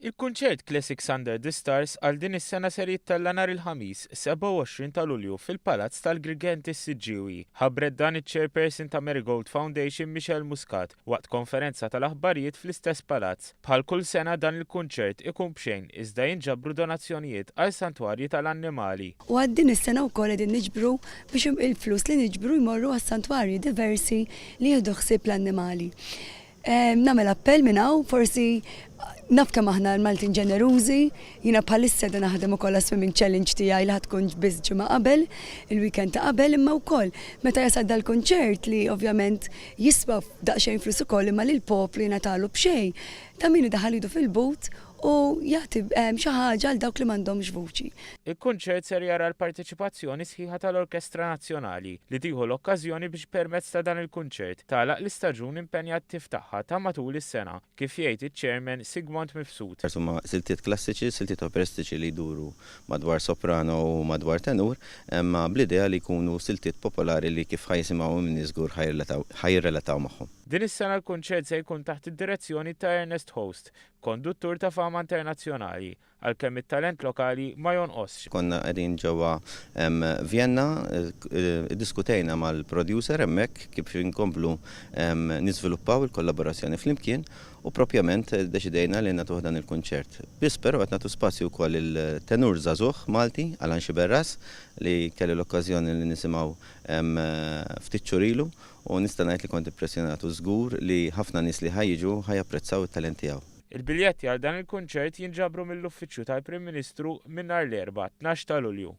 Il-kunċert Classics Under the Stars għal din is-sena ser jittella nhar il-ħamis 27 ta' Lulju fil-Palazz tal-Grigenti Siġġiewi. Ħabbret dan iċ-Chairperson ta' Marigold Foundation Michelle Muscat waqt konferenza tal-aħbarijiet fl-istess palazz. Bħal kull sena dan il-kunċert ikun bxejn iżda jinġabru donazzjonijiet għal santwarji tal-annimali. U għaddin is-sena wkoll qegħdin niġbru biex il-flus li niġbru jmorru għas-santwarji diversi li jieħdu ħsieb l-annimali. Nagħmel appell minn hawn, forsi naf kemm aħna l-Maltin ġenerużi, jiena bħalissa da naħdem ukoll swimming challenge tiegħi li ħadkun biss ġimgħa qabel, il-weekend ta' qabel, imma wkoll meta jasal dal-kunċert li ovvjament jiswa daqsxejn flus ukoll imma lil poplu jingħatalu b'xejn ta' min idaħal idu fil-but u jagħti xi ħaġa għal dawk li m'għandhomx vuċi. Il-kunċert ser jara l-parteċipazzjoni sħiħa tal-Orkestra Nazzjonali li tieħu l-okkażjoni biex permezz ta' dan il-kunċert tagħlaq l-istaġun impenjattiv tagħha ta' matul is-sena, kif jgħid iċ-Chairman Sigmund Mifsud. Huma siltiet klassiċi, siltiet operistiċi li jduru madwar soprano u madwar tenur, imma bl-idea li jkunu siltiet popolari li kif ħajsimgħu minn żgur ħajrelataw magħhom. Din is-sena l-kunċert se jkun taħt id-direzzjoni ta' Ernest Host, konduttur ta' fama internazzjonali, għalkemm it-talent lokali ma jonqosx. Konna qegħdin ġewwa Vienna, diskutejna mal-producer hemmhekk kif inkomplu niżviluppaw il-kollaborazzjoni flimkien u propjament deċidejna li nagħtuh dan il-kunċert. Biss però qed nagħtu spazju wkoll il-tenur żagħżugħ Malti Alan Xiberras li kelli l-okkażjoni li nisimgħu ftit xhur ilu u nista' ngħid li kont impressjonatu żgur li ħafna nies li ħajjiġu ħajapprezzaw it-talent tiegħu. Il-biljetti għal dan il-kunċert jinġabru mill-uffiċċju tal-Prim Ministru minn nhar l-Erbgħa 12 ta' Lulju.